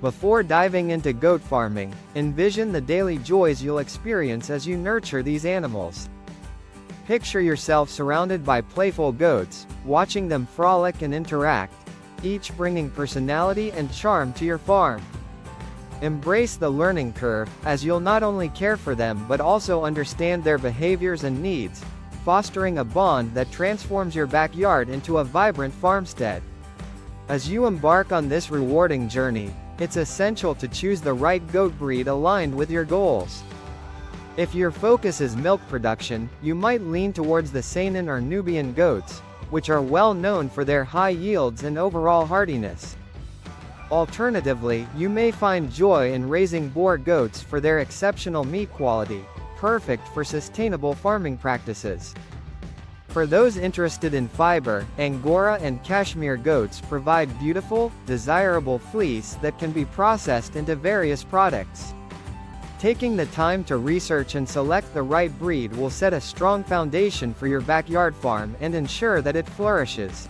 Before diving into goat farming, envision the daily joys you'll experience as you nurture these animals. Picture yourself surrounded by playful goats, watching them frolic and interact, each bringing personality and charm to your farm. Embrace the learning curve, as you'll not only care for them but also understand their behaviors and needs, fostering a bond that transforms your backyard into a vibrant farmstead. As you embark on this rewarding journey, it's essential to choose the right goat breed aligned with your goals. If your focus is milk production, you might lean towards the Saanen or Nubian goats, which are well known for their high yields and overall hardiness. Alternatively, you may find joy in raising Boer goats for their exceptional meat quality, perfect for sustainable farming practices. For those interested in fiber, Angora and Cashmere goats provide beautiful, desirable fleece that can be processed into various products. Taking the time to research and select the right breed will set a strong foundation for your backyard farm and ensure that it flourishes.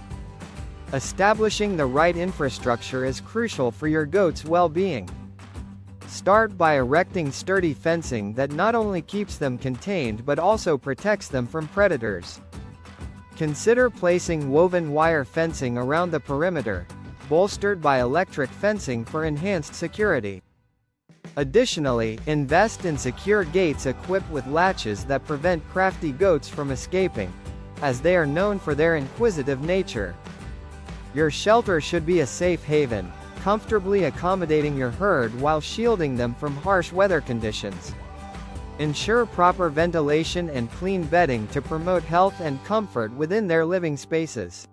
Establishing the right infrastructure is crucial for your goats' well-being. Start by erecting sturdy fencing that not only keeps them contained but also protects them from predators. Consider placing woven wire fencing around the perimeter, bolstered by electric fencing for enhanced security. Additionally, invest in secure gates equipped with latches that prevent crafty goats from escaping, as they are known for their inquisitive nature. Your shelter should be a safe haven, comfortably accommodating your herd while shielding them from harsh weather conditions. Ensure proper ventilation and clean bedding to promote health and comfort within their living spaces.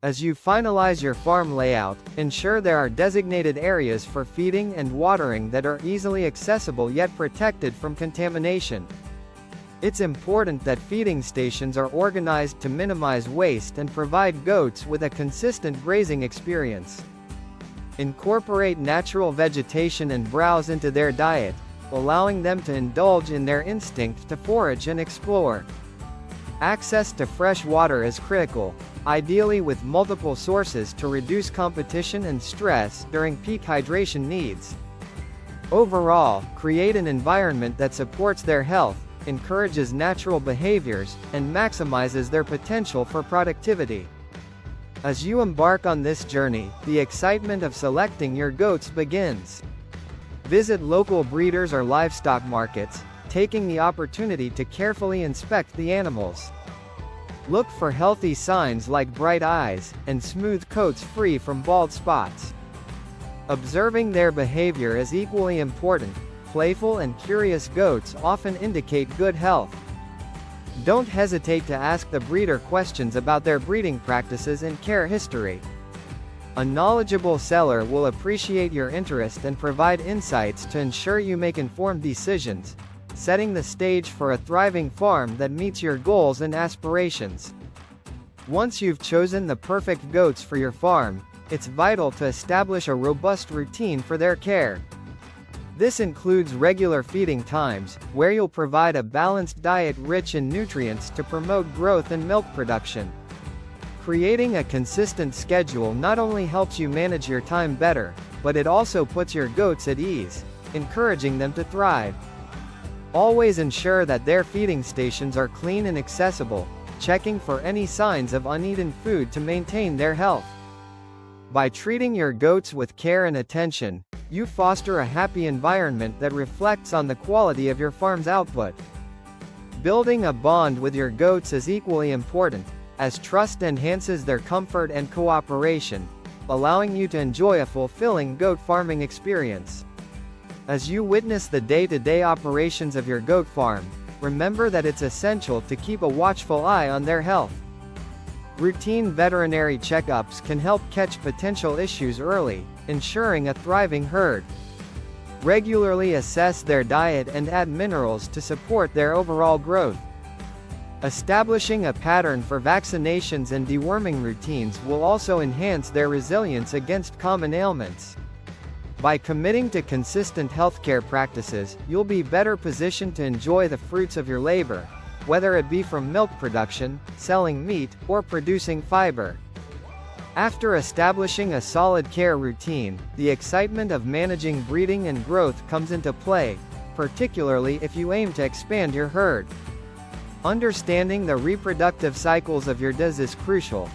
As you finalize your farm layout, ensure there are designated areas for feeding and watering that are easily accessible yet protected from contamination. It's important that feeding stations are organized to minimize waste and provide goats with a consistent grazing experience. Incorporate natural vegetation and browse into their diet, allowing them to indulge in their instinct to forage and explore. Access to fresh water is critical, ideally with multiple sources to reduce competition and stress during peak hydration needs. Overall, create an environment that supports their health, encourages natural behaviors, and maximizes their potential for productivity. As you embark on this journey, the excitement of selecting your goats begins. Visit local breeders or livestock markets, taking the opportunity to carefully inspect the animals. Look for healthy signs like bright eyes, and smooth coats free from bald spots. Observing their behavior is equally important. Playful and curious goats often indicate good health. Don't hesitate to ask the breeder questions about their breeding practices and care history. A knowledgeable seller will appreciate your interest and provide insights to ensure you make informed decisions, setting the stage for a thriving farm that meets your goals and aspirations. Once you've chosen the perfect goats for your farm, it's vital to establish a robust routine for their care. This includes regular feeding times, where you'll provide a balanced diet rich in nutrients to promote growth and milk production. Creating a consistent schedule not only helps you manage your time better, but it also puts your goats at ease, encouraging them to thrive. Always ensure that their feeding stations are clean and accessible, checking for any signs of uneaten food to maintain their health. By treating your goats with care and attention, you foster a happy environment that reflects on the quality of your farm's output. Building a bond with your goats is equally important, as trust enhances their comfort and cooperation, allowing you to enjoy a fulfilling goat farming experience. As you witness the day-to-day operations of your goat farm, remember that it's essential to keep a watchful eye on their health. Routine veterinary checkups can help catch potential issues early, ensuring a thriving herd. Regularly assess their diet and add minerals to support their overall growth. Establishing a pattern for vaccinations and deworming routines will also enhance their resilience against common ailments. By committing to consistent healthcare practices, you'll be better positioned to enjoy the fruits of your labor, whether it be from milk production, selling meat, or producing fiber. After establishing a solid care routine, the excitement of managing breeding and growth comes into play, particularly if you aim to expand your herd. Understanding the reproductive cycles of your does is crucial.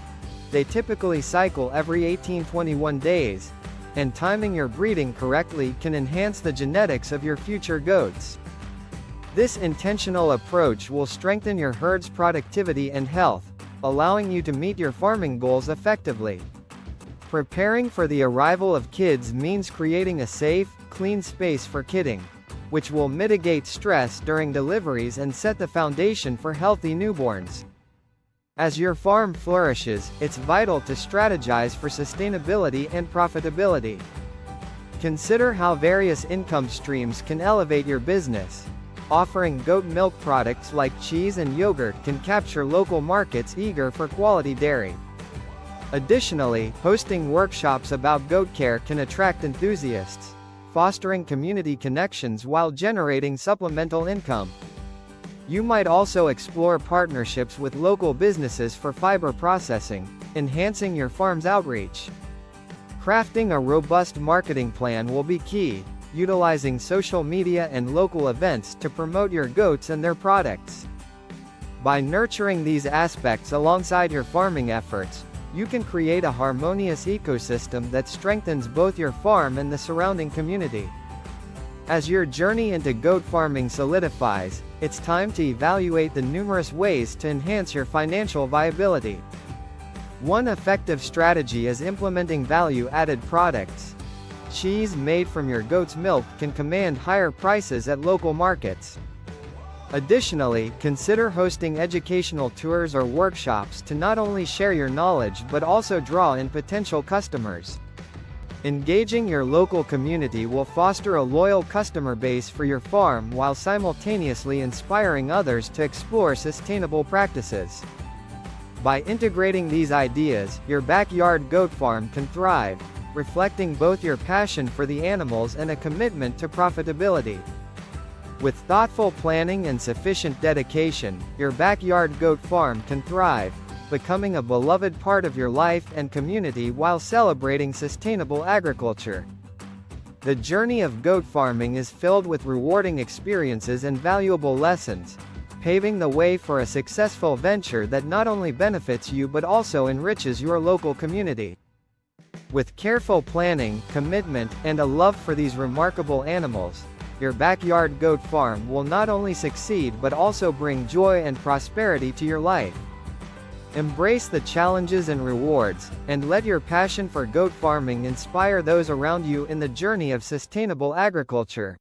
They typically cycle every 18-21 days, and timing your breeding correctly can enhance the genetics of your future goats. This intentional approach will strengthen your herd's productivity and health, allowing you to meet your farming goals effectively. Preparing for the arrival of kids means creating a safe, clean space for kidding, which will mitigate stress during deliveries and set the foundation for healthy newborns. As your farm flourishes, it's vital to strategize for sustainability and profitability. Consider how various income streams can elevate your business. Offering goat milk products like cheese and yogurt can capture local markets eager for quality dairy. Additionally, hosting workshops about goat care can attract enthusiasts, fostering community connections while generating supplemental income. You might also explore partnerships with local businesses for fiber processing, enhancing your farm's outreach. Crafting a robust marketing plan will be key, utilizing social media and local events to promote your goats and their products. By nurturing these aspects alongside your farming efforts, you can create a harmonious ecosystem that strengthens both your farm and the surrounding community. As your journey into goat farming solidifies, it's time to evaluate the numerous ways to enhance your financial viability. One effective strategy is implementing value-added products. Cheese made from your goat's milk can command higher prices at local markets. Additionally, consider hosting educational tours or workshops to not only share your knowledge but also draw in potential customers. Engaging your local community will foster a loyal customer base for your farm while simultaneously inspiring others to explore sustainable practices. By integrating these ideas, your backyard goat farm can thrive, reflecting both your passion for the animals and a commitment to profitability. With thoughtful planning and sufficient dedication, your backyard goat farm can thrive, becoming a beloved part of your life and community while celebrating sustainable agriculture. The journey of goat farming is filled with rewarding experiences and valuable lessons, paving the way for a successful venture that not only benefits you but also enriches your local community. With careful planning, commitment, and a love for these remarkable animals, your backyard goat farm will not only succeed but also bring joy and prosperity to your life. Embrace the challenges and rewards, and let your passion for goat farming inspire those around you in the journey of sustainable agriculture.